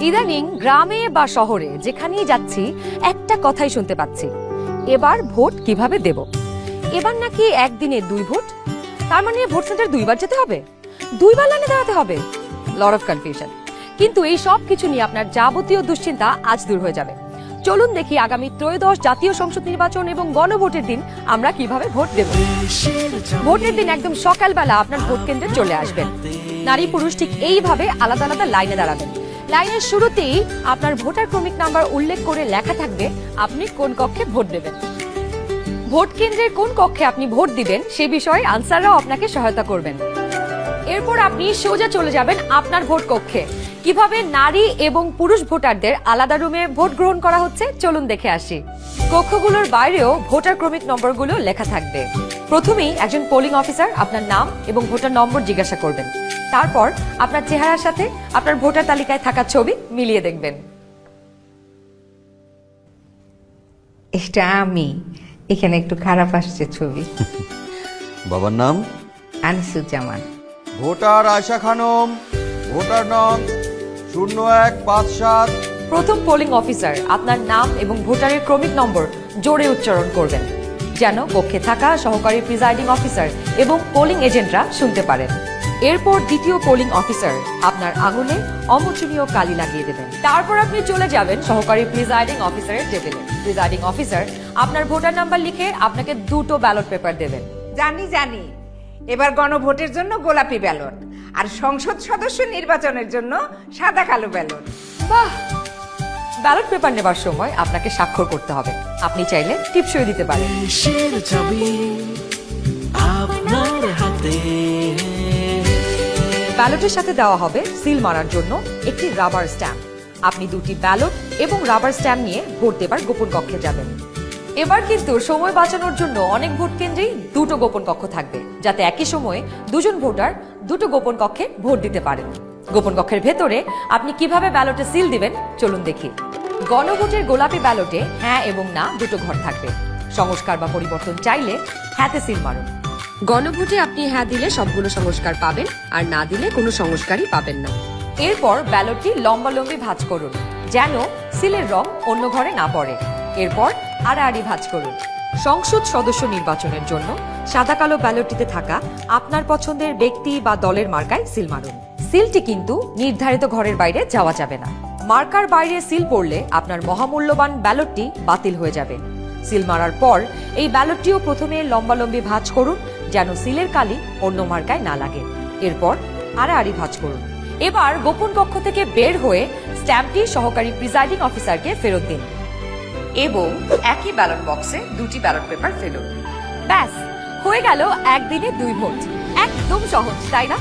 ইদানিং গ্রামে বা শহরে যেখানেই যাচ্ছি একটা কথাই শুনতে পাচ্ছি, এবার ভোট কিভাবে দেব। এবার নাকি একদিনে 2 ভোট, তার মানে ভোট সেন্টার 2বার যেতে হবে, 2বার লাইনে দাঁড়াতে হবে। Lot of confusion. কিন্তু এই সব কিছু নিয়ে আপনার যাবতীয় দুশ্চিন্তা আজ দূর হয়ে যাবে। চলুন দেখি আগামী ত্রয়োদশ জাতীয় সংসদ নির্বাচন এবং গণভোটের দিন আমরা কিভাবে ভোট দেব। ভোটের দিন একদম সকালবেলা আপনার ভোট কেন্দ্রে চলে আসবেন। নারী পুরুষ ঠিক এইভাবে আলাদা আলাদা লাইনে দাঁড়াবেন। লাইনের শুরুতেই আপনার ভোটার ক্রমিক নাম্বার উল্লেখ করে লেখা থাকবে আপনি কোন কক্ষে ভোট দেবেন। ভোট কেন্দ্রের কোন কক্ষে আপনি ভোট দিবেন সে বিষয়ে আনসাররাও আপনাকে সহায়তা করবেন। এরপর আপনি সোজা চলে যাবেন আপনার ভোট কক্ষে। কিভাবে নারী এবং পুরুষ ভোটারদের আলাদা রুমে ভোট গ্রহণ করা হচ্ছে চলুন দেখে আসি। কক্ষগুলোর বাইরেও ভোটার ক্রমিক নম্বরগুলো লেখা থাকবে। প্রথমেই একজন পোলিং অফিসার আপনার নাম এবং ভোটার নম্বর জিজ্ঞাসা করবেন। তারপর আপনার চেহারার সাথে আপনার ভোটার তালিকায় থাকা ছবি মিলিয়ে দেখবেন। এটা আমি, এখানে একটু খারাপ আসছে ছবি। বাবার নাম আনিসুজ্জামান। ভোটার আয়শা খানম, ভোটার নং 0157। প্রথম পোলিং অফিসার আপনার নাম এবং ভোটারের ক্রমিক নম্বর জোরে উচ্চারণ করবেন, যেন কক্ষে থাকা সহকারী প্রিজাইডিং অফিসার এবং পোলিং এজেন্টরা শুনতে পারেন। এরপর দ্বিতীয় পোলিং অফিসার আপনার আঙুলে অমোচনীয় কালি লাগিয়ে দেবেন। তারপর আপনি চলে যাবেন সহকারী প্রিজাইডিং অফিসারের টেবিলে। প্রিজাইডিং অফিসার আপনার ভোটার নাম্বার লিখে আপনাকে 2টো ব্যালট পেপার দেবেন। জানি এবার গণভোটের জন্য গোলাপি ব্যালট, আর সংসদ সদস্য নির্বাচনের জন্য সাদা কালো ব্যালট। বাহ! ব্যালট পেপার নেবার সময় আপনাকে স্বাক্ষর করতে হবে। আপনি চাইলে টিপসই দিতে পারেন। দেশের চাবি আপনার হাতে। ব্যালটের সাথে দেওয়া হবে সিল মারার জন্য একটি রাবার স্ট্যাম্প। আপনি 2টি ব্যালট এবং রাবার স্ট্যাম্প নিয়ে ভোট দেবার গোপন কক্ষে যাবেন। এবার কিন্তু সময় বাঁচানোর জন্য অনেক ভোট কেন্দ্রেই 2টো গোপন কক্ষ থাকবে, যাতে একই সময়ে 2জন ভোটার 2টো গোপন কক্ষে ভোট দিতে পারেন। গোপন কক্ষের ভেতরে আপনি কিভাবে ব্যালটে সিল দিবেন চলুন দেখি। গণভোটের গোলাপি ব্যালটে হ্যাঁ এবং না 2টো ঘর থাকবে। সংস্কার বা পরিবর্তন চাইলে হ্যাঁতে সিল মারুন। গণভোটে আপনি হ্যাঁ দিলে সবগুলো সংস্কার পাবেন, আর না দিলে কোনো সংস্কারই পাবেন না। এরপর ব্যালটটি লম্বালম্বি ভাঁজ করুন, যেন সিলের রং অন্য ঘরে না পড়ে। এরপর আড়াআড়ি ভাঁজ করুন। সংসদ সদস্য নির্বাচনের জন্য সাদা কালো ব্যালটটিতে থাকা আপনার পছন্দের ব্যক্তি বা দলের মার্কায় সিল মারুন। সিলটি কিন্তু নির্ধারিত ঘরের বাইরে যাওয়া যাবে না। মার্কার বাইরে সিল পড়লে আপনার মহামূল্যবান ব্যালটটি বাতিল হয়ে যাবে। সিল মারার পর এই ব্যালটটিও প্রথমে লম্বালম্বি ভাঁজ করুন, যেন সিলের কালি অন্য মার্কায় না লাগে। এরপর আড়াআড়ি ভাঁজ করুন। এবার গোপন কক্ষ থেকে বের হয়ে স্ট্যাম্পটি সহকারী প্রিজাইডিং অফিসারকে ফেরত দিন এবং একই ব্যালট বক্সে 2টি ব্যালট পেপার ফেলুন। ব্যাস, হয়ে গেল একদিনে 2 ভোট। একদম সহজ, তাই না?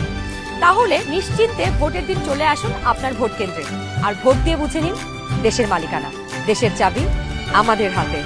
তাহলে নিশ্চিন্তে ভোটের দিন চলে আসুন আপনার ভোট কেন্দ্রে, আর ভোট দিয়ে বুঝে নিন দেশের মালিকানা, দেশের চাবি আমাদের হাতে।